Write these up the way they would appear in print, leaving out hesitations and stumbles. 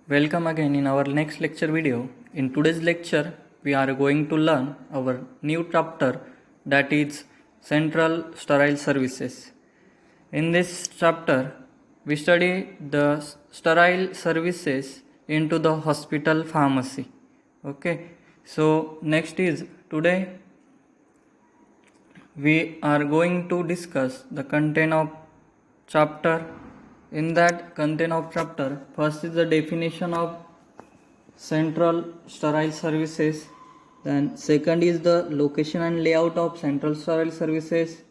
Welcome again in our next lecture video. In today's lecture, we are going to learn our new chapter, that is Central Sterile Services. In this chapter, we study the sterile services into the hospital pharmacy. Okay, so next is today we are going to discuss the content of chapter. In that content of chapter, first is the definition of central sterile services, then second is the location and layout of central sterile services,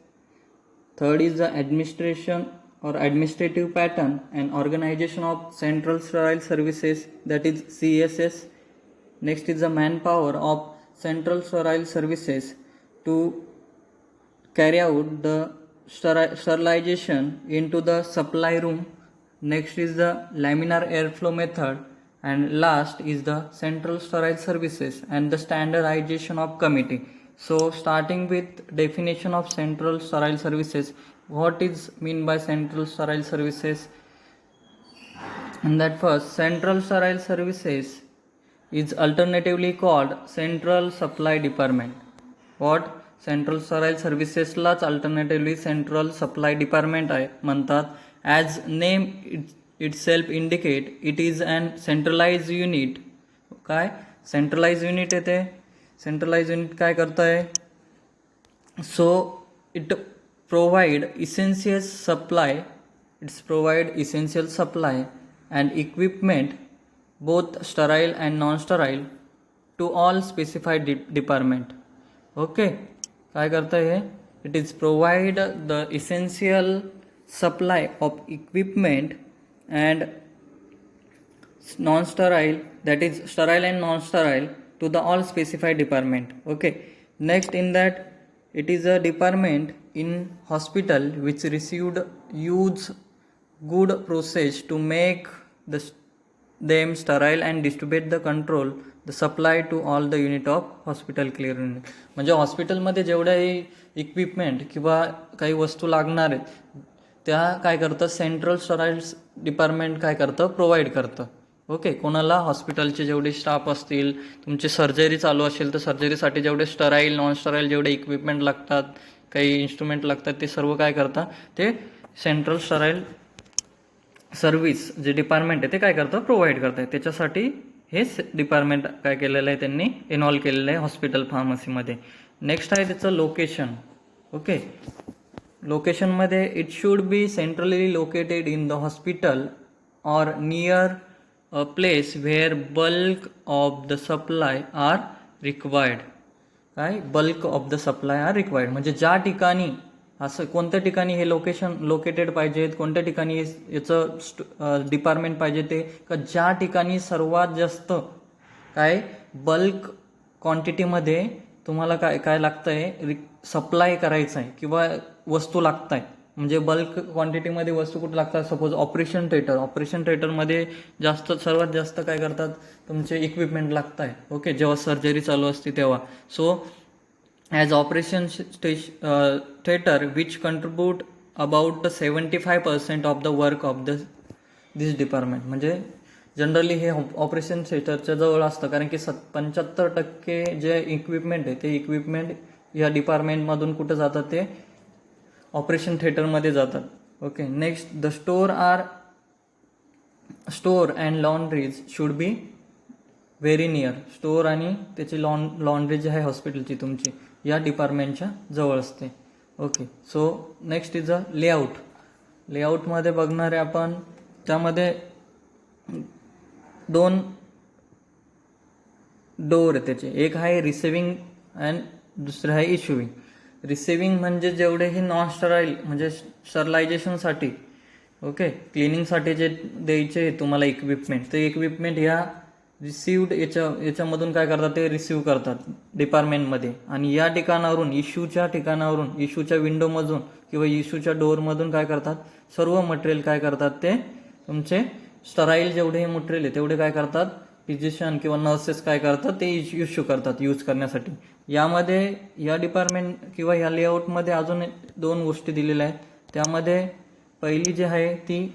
third is the administration or administrative pattern and organization of central sterile services, that is CSS. Next is the manpower of central sterile services to carry out the sterilization into the supply room. Next is the laminar airflow method, and last is the central sterile services and the standardization of committee. So starting with definition of central sterile services, what is mean by central sterile services? And that first, central sterile services is alternatively called central supply department. What? Central sterile सर्व्हिसेसलाच alternatively central supply department आहे म्हणतात. As name itself indicate it is an centralize unit. काय centralize unit येते? Centralize unit काय करत आहे? So it provide essential supply, it's provide essential supply and equipment both sterile and non sterile to all specified department. Okay, काय करतं हे? It is provide the essential supply of equipment and non sterile, that is sterile and non sterile to the all specified department. Okay, next in that it is a department in hospital which received use good process to make the them sterile and distribute the control the supply to all the unit of hospital clear unit. म्हणजे हॉस्पिटलमध्ये जेवढ्याही equipment किंवा काही वस्तू लागणार आहेत त्या काय करतं? सेंट्रल स्टराईल डिपार्टमेंट काय करतं? प्रोव्हाइड करतं. ओके, कोणाला? हॉस्पिटलचे जेवढे स्टाफ असतील, तुमची सर्जरी चालू असेल तर सर्जरीसाठी जेवढे स्टराईल नॉन स्टराईल जेवढे इक्विपमेंट लागतात, काही इन्स्ट्रुमेंट लागतात, ते सर्व काय करतात? ते सेंट्रल स्टराईल सर्व्हिस जे डिपार्टमेंट आहे ते काय करतं? प्रोव्हाइड करत आहे. त्याच्यासाठी हे डिपार्टमेंट काय केलेलं आहे? त्यांनी इन्व्हॉल्व केलेलं आहे हॉस्पिटल फार्मसीमध्ये. नेक्स्ट आहे त्याचं लोकेशन. ओके, लोकेशनमध्ये it should be centrally located in the hospital or near a place where bulk of the supply are required. काय? Bulk of the supply are required म्हणजे ज्या ठिकाणी, असं कोणत्या ठिकाणी हे लोकेशन लोकेटेड पाहिजेत, कोणत्या ठिकाणी याचं डिपार्टमेंट पाहिजे ते, का ज्या ठिकाणी सर्वात जास्त काय बल्क क्वांटिटीमध्ये तुम्हाला काय काय लागतं आहे? सप्लाय करायचं आहे किंवा वस्तू लागत आहे. म्हणजे बल्क क्वांटिटीमध्ये वस्तू कुठे लागतात? सपोज ऑपरेशन थिएटर, ऑपरेशन थिएटरमध्ये जास्त सर्वात जास्त काय करतात? तुमचे इक्विपमेंट लागत आहे. ओके, जेव्हा सर्जरी चालू असते तेव्हा. So as operation theater which contribute about 75% of the work of this department. म्हणजे जनरली हे ऑपरेशन थिएटरच्या जवळ असतं, कारण की 75% जे इक्विपमेंट आहे ते इक्विपमेंट या डिपार्टमेंटमधून कुठं जातात? ते ऑपरेशन थिएटरमध्ये जातात. Okay, next the store and laundries should be very near. Store आणि त्याची लॉन्ड्री जी आहे हॉस्पिटलची तुमची या डिपार्टमेंटच्या जवळ असते. Okay, so next is a layout. लेआउटमध्ये बघणार आहे आपण, त्यामध्ये 2 डोअर आहे त्याचे. एक आहे रिसिव्हिंग अँड दुसरं आहे इश्युविंग. रिसिव्हिंग म्हणजे जेवढे हे नॉन स्टराईल म्हणजे स्टरलायझेशनसाठी, ओके, क्लिनिंगसाठी जे द्यायचे तुम्हाला इक्विपमेंट, ते इक्विपमेंट ह्या रिसिव्ड याच्यामधून काय करतात? ते रिसिव्ह करतात डिपार्टमेंटमध्ये, आणि या ठिकाणावरून इश्यूच्या ठिकाणावरून, इश्यूच्या विंडोमधून किंवा इश्यूच्या डोअरमधून काय करतात? सर्व मटेरियल काय करतात? ते तुमचे स्टराईल जेवढे मटेरियल आहे तेवढे काय करतात? फिजिशियन किंवा नर्सेस काय करतात? ते इश्यू करतात यूज करण्यासाठी. यामध्ये या डिपार्टमेंट किंवा या लेआउटमध्ये अजून 2 गोष्टी दिलेल्या आहेत. त्यामध्ये पहिली जी आहे ती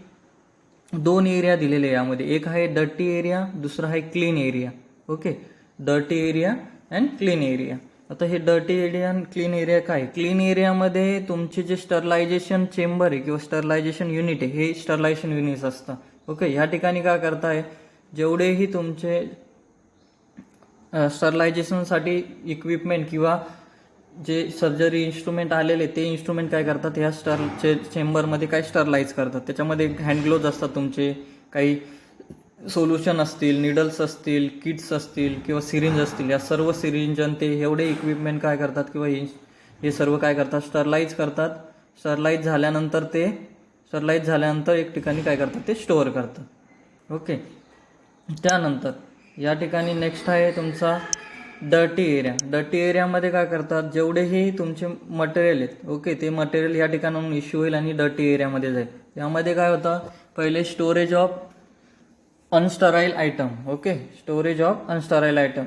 दोन एरिया दिलेले आहे यामध्ये, एक आहे डर्टी एरिया, दुसरा आहे clean area. Okay, dirty area and clean area. आता हे डर्टी एरिया आणि क्लीन एरिया काय? क्लीन एरियामध्ये तुमचे जे स्टरलायझेशन चेंबर आहे किंवा स्टरलायझेशन युनिट आहे हे स्टरलायझेशन युनिट्स असतं. ओके, ह्या ठिकाणी काय करताय, जेवढेही तुमचे स्टरलायझेशनसाठी इक्विपमेंट किंवा जे सर्जरी इन्स्ट्रुमेंट आलेले ते इन्स्ट्रुमेंट काय करतात, ह्या चेंबरमध्ये काय स्टरलाइज करतात. त्याच्यामध्ये हँड ग्लोव्ज असतात तुमचे, काही सोल्युशन असतील, निडल्स असतील, किट्स असतील किंवा सिरिंज असतील. या सर्व सिरिंज आणि ते एवढे इक्विपमेंट काय करतात किंवा हे सर्व काय करतात, स्टरलाइज करतात. स्टरलाइज झाल्यानंतर एक ठिकाणी काय करतात, ते स्टोअर करतात. ओके, त्यानंतर या ठिकाणी नेक्स्ट आहे तुमचा डर्टी एरिया. डर्टी एरियामध्ये काय करतात, जेवढेही तुमचे मटेरियल आहेत, ओके, ते मटेरियल या ठिकाणाहून इश्यू होईल आणि डर्टी एरियामध्ये जाईल. यामध्ये काय होतं, पहिले storage of unsterile item. Okay, storage of unsterile item.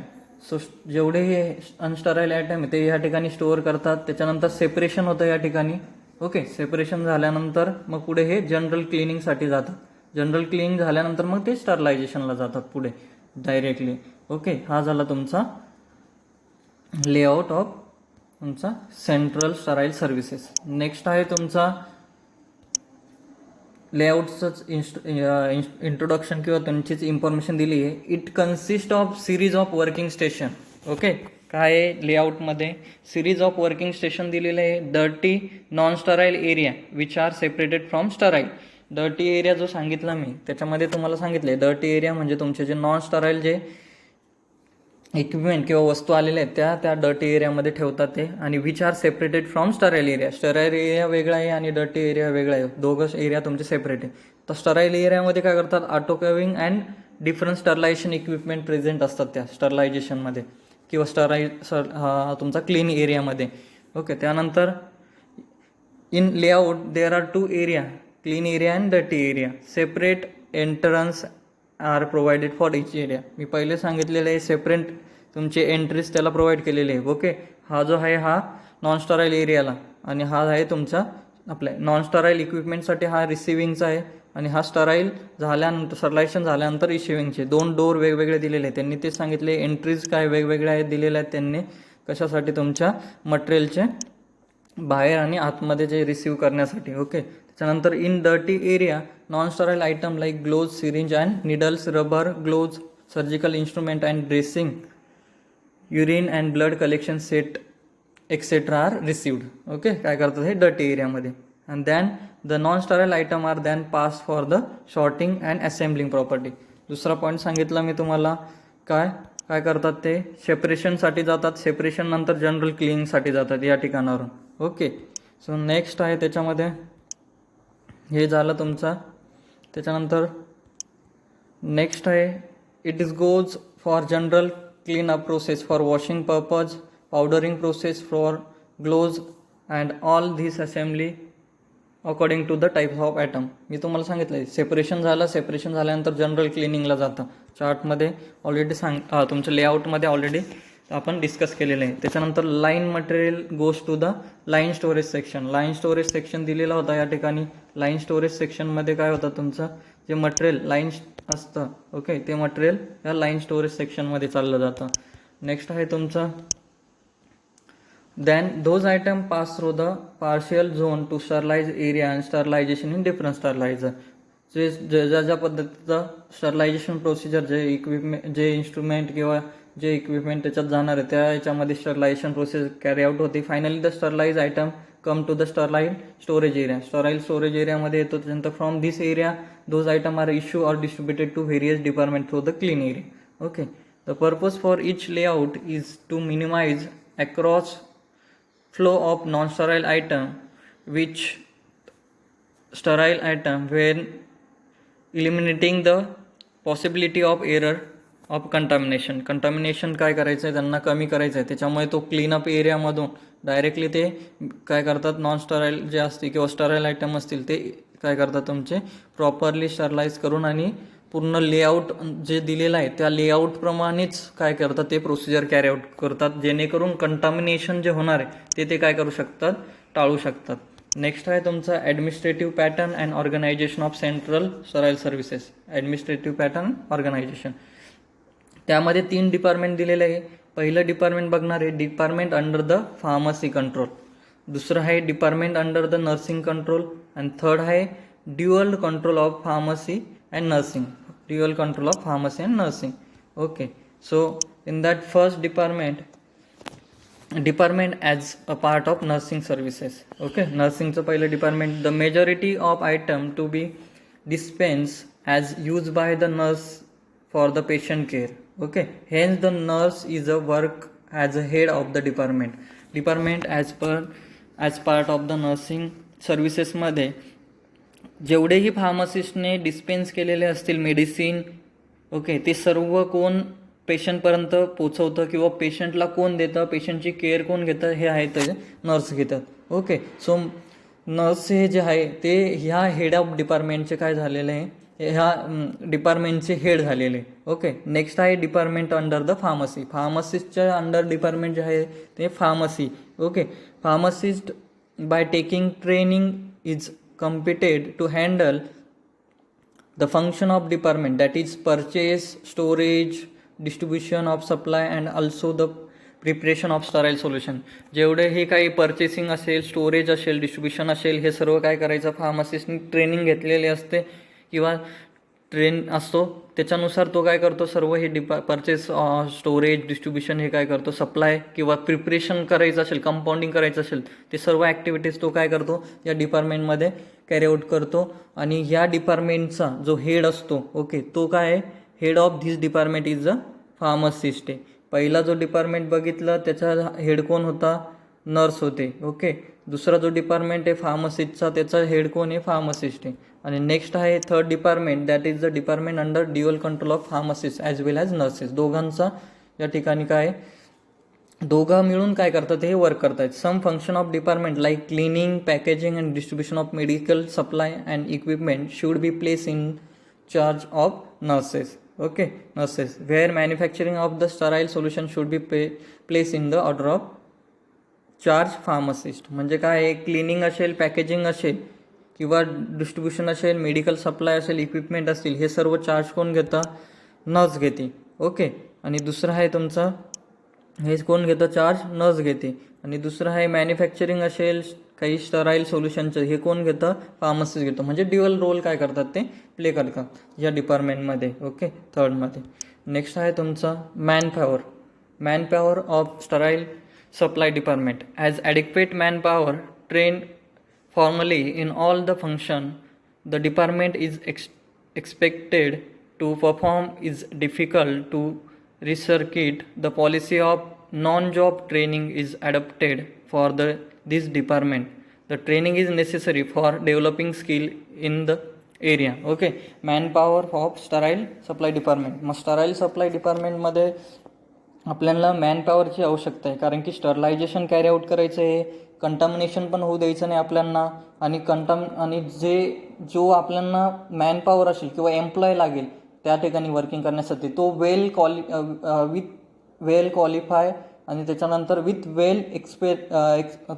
So जेवढेही अनस्टराईल आयटम आहे ते या ठिकाणी स्टोअर करतात. त्याच्यानंतर सेपरेशन होतं या ठिकाणी. ओके, सेपरेशन झाल्यानंतर मग पुढे हे जनरल क्लिनिंगसाठी जातात. जनरल क्लिनिंग झाल्यानंतर मग ते स्टरलायझेशनला जातात पुढे डायरेक्टली. ओके, हा झाला तुमचा लेआउट ऑफ तुमचा सेंट्रल स्टराईल सर्व्हिसेस. नेक्स्ट आहे तुमचा लेआउटचंच इंट्रोडक्शन किंवा त्यांचीच इन्फॉर्मेशन दिली आहे. It consist of series of working station. Okay, काय आहे लेआउटमध्ये, सिरीज ऑफ वर्किंग स्टेशन दिलेले आहे. Dirty non sterile area which are separated from sterile. Dirty area जो सांगितला मी त्याच्यामध्ये तुम्हाला सांगितले, डर्टी एरिया म्हणजे तुमचे जे नॉन स्टराईल जे इक्विपमेंट किंवा वस्तू आलेल्या आहेत त्या डर्टी एरियामध्ये ठेवतात ते. आणि which are separated from sterile area. Sterile area वेगळा आहे आणि डर्टी एरिया वेगळा आहे, दोघंच एरिया तुमचे सेपरेट आहे. तर स्टराईल एरियामध्ये काय करतात, autoclaving and different sterilization equipment present असतात त्या स्टरलायझेशनमध्ये किंवा तुमचा क्लीन एरियामध्ये. ओके, त्यानंतर in layout there are two area, clean area and dirty area. Separate entrance are provided for each area. मी पहिले सांगितलेलं आहे, सेपरेट तुमचे एंट्रीज त्याला प्रोव्हाइड केलेले आहे. ओके, हा जो आहे हा नॉन स्टराईल एरियाला आणि हा आहे तुमचा आपल्या नॉन स्टराईल इक्विपमेंटसाठी हा रिसिव्हिंगचा आहे आणि हा स्टराईल झाल्यानंतर स्टरलायझेशन झाल्यानंतर रिसिव्हिंगचे. दोन डोर वेगवेगळे दिलेले आहेत त्यांनी, ते सांगितले. एंट्रीज काय वेगवेगळ्या आहेत दिलेल्या आहेत त्यांनी, कशासाठी, तुमच्या मटेरियलचे बाहेर आणि आतमध्ये जे रिसीव्ह करण्यासाठी. ओके, त्याच्यानंतर in dirty area non sterile item like gloves, syringe and needles, rubber gloves, surgical instrument and dressing, urine and blood collection set etcetera are received. Okay, काय करतात हे डर्टी एरियामध्ये. And then the non sterile item are then pass for the sorting and assembling property. दुसरा point सांगितला मी तुम्हाला, काय करतात ते सेपरेशनसाठी जातात. सेपरेशन नंतर जनरल क्लिनिंगसाठी जातात या ठिकाणावरून. ओके, सो नेक्स्ट आहे त्याच्यामध्ये हे झालं तुमचा. त्याच्यानंतर नेक्स्ट आहे it is goes for general clean up process for washing purpose, powdering process for gloves and all this assembly according to the type of item. मी तुम्हाला सांगितलं आहे सेपरेशन झाल्यानंतर जनरल क्लिनिंगला जातं. चार्टमध्ये ऑलरेडी तुमच्या लेआउटमध्ये ऑलरेडी आपण डिस्कस केलेलं आहे. त्याच्यानंतर linen material goes to the linen storage section. Linen storage section दिलेला होता या ठिकाणी. लाईन स्टोरेज सेक्शनमध्ये काय होतं, तुमचं जे मटेरियल लाईन असतं, ओके, ते मटेरियल या लाईन स्टोरेज सेक्शनमध्ये चाललं जातं. नेक्स्ट आहे तुमचं then those item pass through the partial zone to sterilize area and sterilization in different sterilizer. ज्या पद्धतीचं स्टरलायझेशन प्रोसिजर, जे इक्विपमेंट, जे इन्स्ट्रुमेंट किंवा जे इक्विपमेंट त्याच्यात जाणार आहे त्या याच्यामध्ये स्टरलायझेशन प्रोसेस कॅरी आउट होते. Finally the sterilize item come to the sterilize storage area. Sterile storage एरियामध्ये येतो. त्याच्यानंतर from this area those items are issue or distributed to various department through the clean area. Okay, the purpose for each layout is to minimize across flow of non-sterile item which sterile item when eliminating the possibility of error of contamination. Contamination काय करायचं आहे, त्यांना कमी करायचं आहे. त्याच्यामुळे तो cleanup एरियामधून directly ते काय करतात, नॉन स्टराईल जे असतील किंवा स्टराईल आयटम असतील ते काय करतात, तुमचे प्रॉपरली स्टरलाइज करून आणि पूर्ण लेआउट जे दिलेलं आहे त्या लेआउटप्रमाणेच काय करतात, ते प्रोसिजर कॅरी आउट करतात, जेणेकरून कंटामिनेशन जे होणार आहे ते काय करू शकतात, टाळू शकतात. नेक्स्ट आहे तुमचा administrative pattern and organization of central sterile services. Administrative pattern organization, त्यामध्ये 3 डिपार्टमेंट दिलेले आहे. पहिलं डिपार्टमेंट बघणार आहे department under the pharmacy control, दुसरं आहे department under the nursing control, आणि थर्ड आहे dual control of pharmacy and nursing. Dual control of pharmacy and nursing. Okay, so in that first department as a part of nursing services. Okay, नर्सिंगचं पहिलं department, the majority of item to be dispense as use by the nurse for the patient care. Okay, hence the nurse is a work as a head of the department as part of the nursing services मध्ये जेवढेही फार्मासिस्टने dispense केलेले असतील medicine, okay, ते सर्व कोण पेशंटपर्यंत पोचवतं किंवा पेशंटला कोण देतं, पेशंटची केअर कोण घेतं, हे आहे ते नर्स घेतात. ओके, सो नर्स हे जे आहे ते ह्या हेड ऑफ डिपार्टमेंटचे काय झालेले आहे, ह्या डिपार्टमेंटचे हेड झालेले. ओके, नेक्स्ट आहे डिपार्टमेंट अंडर द फार्मसी. फार्मसिस्टच्या अंडर डिपार्टमेंट जे आहे ते pharmacy. Okay, pharmacist by taking training is competent to handle the function of department, that is purchase, storage, distribution of supply and also the preparation of sterile solution. जेवढे हे काही purchasing असेल, storage असेल, distribution असेल, हे सर्व काय करायचं फार्मासिस्टनी ट्रेनिंग घेतलेली असते किंवा ट्रेन असतो, त्याच्यानुसार तो काय करतो सर्व हे परचेस, स्टोरेज, डिस्ट्रीब्युशन हे काय करतो, सप्लाय किंवा प्रिपरेशन करायचं असेल, कंपाऊंडिंग करायचं असेल, ते सर्व ॲक्टिव्हिटीज तो काय करतो या डिपार्टमेंटमध्ये कॅरी आउट करतो. आणि ह्या डिपार्टमेंटचा जो हेड असतो, ओके, तो काय आहे, head of this department is a pharmacist आहे. पहिला जो डिपार्टमेंट बघितला त्याचा हेड कोण होता, नर्स होते. ओके, दुसरा जो डिपार्टमेंट आहे फार्मसिस्टचा त्याचा हेड कोण आहे, फार्मासिस्ट आहे. आणि नेक्स्ट आहे third department, that is the department under dual control of pharmacist as well as nurses. दोघांचा या ठिकाणी काय, दोघं मिळून काय करतात, हे वर्क करतात. Some function of department like cleaning, packaging and distribution of medical supply and equipment should be place in charge of nurses. Okay, nurses where manufacturing of the sterile solution should be place in the order of charge pharmacist. म्हणजे काय आहे, cleaning असेल, packaging असेल किंवा distribution असेल, medical supply असेल, equipment असतील, हे सर्व चार्ज कोण घेतं, नर्स घेते. ओके, आणि दुसरं आहे तुमचं, हे कोण घेतं चार्ज, नर्स घेते. आणि दुसरं आहे मॅन्युफॅक्चरिंग असेल काही स्टराईल सोल्युशनचं, हे कोण घेतं, फार्मसिस्ट घेतं. म्हणजे ड्युअल रोल काय करतात ते प्ले करतात या डिपार्टमेंटमध्ये. ओके, थर्डमध्ये नेक्स्ट आहे तुमचं manpower of sterile supply department. As adequate manpower trained formally in all the function the department is expected to perform is difficult to recircuit. The policy of non-job training is adopted for this department. The training is necessary for developing skill in the area. Okay, manpower of sterile supply department. मग sterile supply department मध्ये आपल्याला मॅनपॉवरची आवश्यकता आहे, कारण की sterilisation carry out करायचं आहे, contamination पण होऊ द्यायचं नाही आपल्याला. आणि जो आपल्याला मॅनपॉवर असेल किंवा एम्प्लॉय लागेल त्या ठिकाणी वर्किंग करण्यासाठी, तो वेल क्वालिफाय आणि त्याच्यानंतर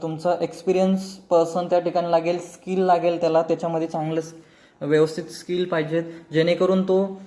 तुमचा एक्सपिरियन्स पर्सन त्या ठिकाणी लागेल, स्किल लागेल त्याला, त्याच्यामध्ये चांगलं व्यवस्थित स्किल पाहिजेत, जेणेकरून तो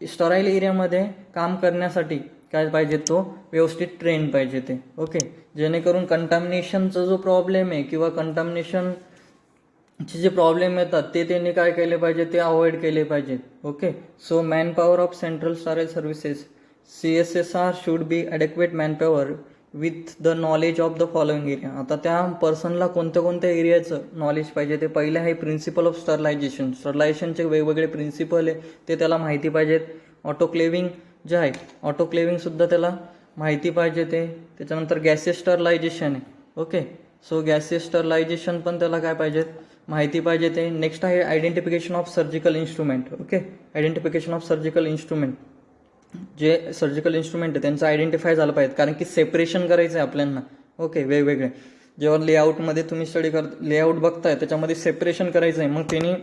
स्टराईल एरियामध्ये काम करण्यासाठी काय पाहिजे, तो व्यवस्थित ट्रेन पाहिजे ते. ओके, जेणेकरून कंटामिनेशनचा जो प्रॉब्लेम आहे किंवा कंटामिनेशनचे जे प्रॉब्लेम येतात ते त्यांनी काय केले पाहिजे, ते अवॉइड केले पाहिजेत. Okay, so manpower of central sterile services CSSR should be adequate manpower with the knowledge of the following area. आता त्या पर्सनला कोणत्या एरियाचं नॉलेज पाहिजे, ते पहिले आहे प्रिन्सिपल ऑफ स्टरलायझेशनचे वेगवेगळे प्रिन्सिपल आहे ते त्याला माहिती पाहिजेत. ऑटोक्लेविंग जे आहे, ऑटोक्लेविंगसुद्धा त्याला माहिती पाहिजे ते. त्याच्यानंतर गॅसियस स्टरलायझेशन आहे. ओके, सो गॅसियस स्टरलायझेशन पण त्याला काय पाहिजेत, माहिती पाहिजे ते. नेक्स्ट आहे identification of surgical instrument. Okay, identification of surgical instrument, जे सर्जिकल इन्स्ट्रुमेंट आहे त्यांचं आयडेंटिफाय झालं पाहिजे, कारण की सेपरेशन करायचं आहे आपल्याला. ओके, वेगवेगळे जेव्हा लेआउटमध्ये तुम्ही लेआउट बघताय त्याच्यामध्ये सेपरेशन करायचं आहे, मग त्यांनी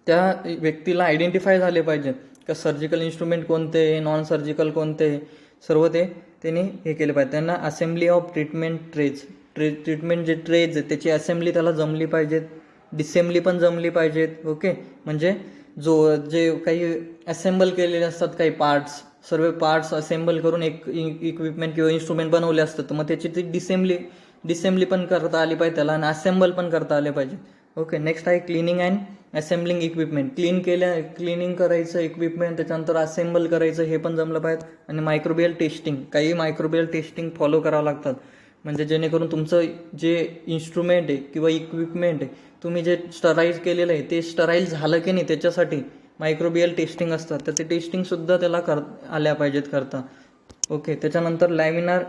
त्या व्यक्तीला आयडेंटिफाय झाले पाहिजेत का सर्जिकल इन्स्ट्रुमेंट कोणते, नॉन सर्जिकल कोणते, सर्व ते त्यांनी हे केले पाहिजे. त्यांना assembly of treatment trays treatment जे ट्रेज आहे त्याची असेंब्ली त्याला जमली पाहिजेत, डिसेंबली पण जमली पाहिजेत. ओके, म्हणजे जे काही असेंबल केलेले असतात काही पार्ट्स, सर्व पार्ट्स असेंबल करून एक इक्विपमेंट किंवा इन्स्ट्रुमेंट बनवले असतात, तर मग त्याची ती डिसेंबली पण करता आली पाहिजे त्याला आणि असेंबल पण करता आले पाहिजे. ओके, नेक्स्ट आहे cleaning and assembling equipment. Cleaning करायचं इक्विपमेंट, त्याच्यानंतर असेंबल करायचं हे पण जमलं पाहिजे. आणि मायक्रोबियल टेस्टिंग, काही मायक्रोबियल टेस्टिंग फॉलो करावं लागतात, म्हणजे जेणेकरून तुमचं जे इन्स्ट्रुमेंट आहे किंवा इक्विपमेंट आहे तुम्ही जे स्टराईज केलेलं आहे ते स्टराईल झालं की नाही त्याच्यासाठी मायक्रोबियल टेस्टिंग असतात, तर ते टेस्टिंगसुद्धा त्याला आल्या पाहिजेत करता. ओके, त्याच्यानंतर लॅमिनार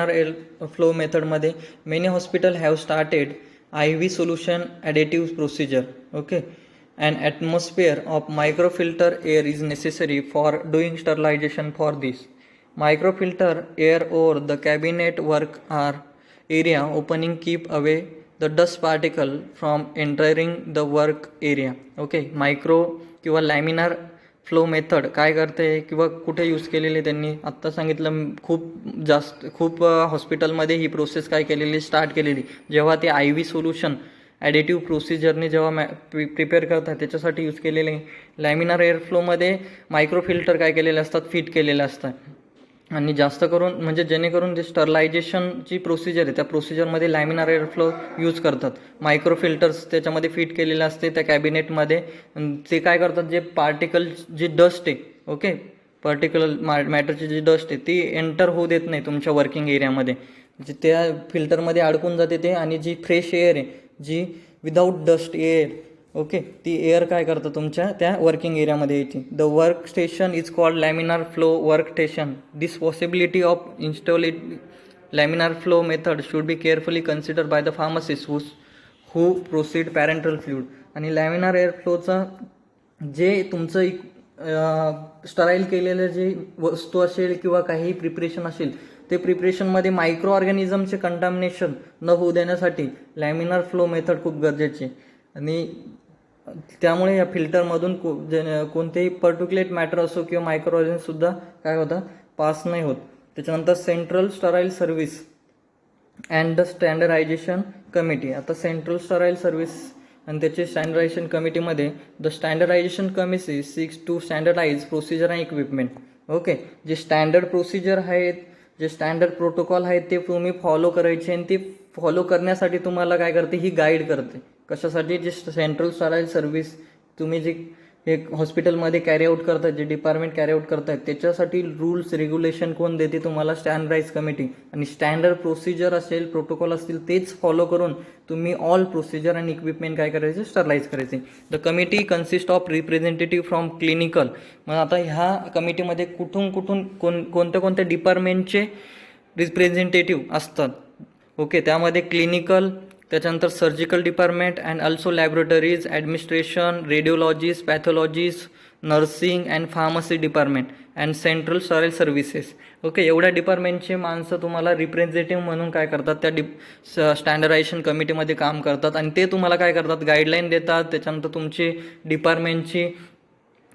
एअर फ्लो मेथडमध्ये many hospital have started IV solution additive procedure. Okay, an atmosphere of microfilter air is necessary for doing sterilization. For this microfilter air over the cabinet work area opening keep away the dust particle from entering the work area. Okay, micro किंवा laminar flow method काय करते किंवा कुठे use केलेली त्यांनी आत्ता सांगितलं. खूप हॉस्पिटलमध्ये ही प्रोसेस काय केलेली स्टार्ट केलेली, जेव्हा ते IV सोल्युशन ॲडिटिव्ह प्रोसिजरने जेव्हा प्रिपेअर करतात त्याच्यासाठी यूज केलेले. लॅमिनार एअर फ्लोमध्ये मायक्रोफिल्टर काय केलेले असतात, फिट केलेले असतात. आणि जास्त करून म्हणजे जेणेकरून जे स्टरलायझेशनची प्रोसिजर आहे त्या प्रोसिजरमध्ये लॅमिनार एअर फ्लो यूज करतात. मायक्रोफिल्टर्स त्याच्यामध्ये फिट केलेले असते त्या कॅबिनेटमध्ये. ते काय करतात, जे पार्टिकल जी डस्ट आहे, ओके, पर्टिक्युलर मॅटरची जी डस्ट आहे ती एंटर होऊ देत नाही तुमच्या वर्किंग एरियामध्ये, जे त्या फिल्टरमध्ये अडकून जाते ते. आणि जी फ्रेश एअर आहे, जी विदाऊट डस्ट एअर, ओके, ती एअर काय करतं तुमच्या त्या वर्किंग एरियामध्ये येते. The work station is called laminar flow work station. This possibility of installing laminar flow method should be carefully consider by the pharmacist who proceed parental fluid. आणि laminar air फ्लोचा जे तुमचं sterile केलेलं जे वस्तू असेल किंवा काही प्रिपरेशन असेल ते प्रिपरेशनमध्ये मायक्रो ऑर्गॅनिझमचे कंटामिनेशन न होऊ देण्यासाठी लॅमिनार फ्लो मेथड खूप गरजेची. आणि त्यामुळे या फिल्टरमधून कोणतेही पर्टिक्युलेट मॅटर असो किंवा मायक्रो ऑर्गॅनिझमसुद्धा काय होतं, पास नाही होत. त्याच्यानंतर central sterile service and the standardization committee. आता सेंट्रल स्टराईल सर्व्हिस आणि त्याचे स्टँडर्डायझेशन कमिटीमध्ये the standardization committee seeks to standardize procedure and equipment. Okay, जे स्टँडर्ड प्रोसिजर आहेत, जे स्टँडर्ड प्रोटोकॉल आहेत ते तुम्ही फॉलो करायचे. आणि ते फॉलो करण्यासाठी तुम्हाला काय करते, ही गाईड करते. कशासाठी, जे सेंट्रल स्टराईल सर्व्हिस तुम्ही जे एक हॉस्पिटलमध्ये कॅरी आउट करतात, जे डिपार्टमेंट कॅरी आउट करतात त्याच्यासाठी रूल्स रेग्युलेशन कोण देते तुम्हाला, स्टँडर्डाइज कमिटी. आणि स्टँडर्ड प्रोसिजर असेल, प्रोटोकॉल असतील तेच फॉलो करून तुम्ही ऑल प्रोसिजर आणि इक्विपमेंट काय करायचे, स्टरलाइज करायचे. The committee consist of representative from clinical. मग आता ह्या कमिटीमध्ये कोणत्या कोणत्या डिपार्टमेंटचे रिप्रेझेंटेटिव्ह असतात. ओके, त्यामध्ये क्लिनिकल, त्याच्यानंतर surgical department and also laboratories, administration, radiologist, pathologist, nursing and pharmacy department and central sterile services. Okay, एवढ्या डिपार्टमेंटचे माणसं तुम्हाला रिप्रेझेंटेटिव्ह म्हणून काय करतात, त्या स्टँडर्डायझेशन कमिटीमध्ये काम करतात. आणि ते तुम्हाला काय करतात, गाईडलाईन देतात. त्याच्यानंतर तुमची डिपार्टमेंटची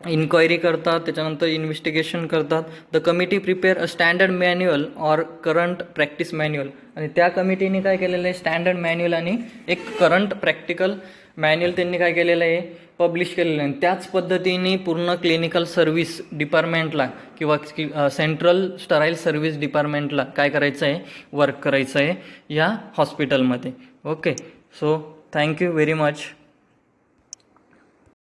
इन्क्वायरी करतात, त्याच्यानंतर इन्व्हेस्टिगेशन करतात. The committee prepare a standard manual or current practice manual. आणि त्या कमिटीने काय केलेलं आहे, स्टँडर्ड मॅन्युअल आणि एक करंट प्रॅक्टिकल मॅन्युअल त्यांनी काय केलेलं आहे, पब्लिश केलेलं आहे. त्याच पद्धतीने पूर्ण क्लिनिकल सर्व्हिस डिपार्टमेंटला किंवा सेंट्रल स्टराईल सर्व्हिस डिपार्टमेंटला काय करायचं आहे, वर्क करायचं आहे या हॉस्पिटलमध्ये. Okay, so thank you very much.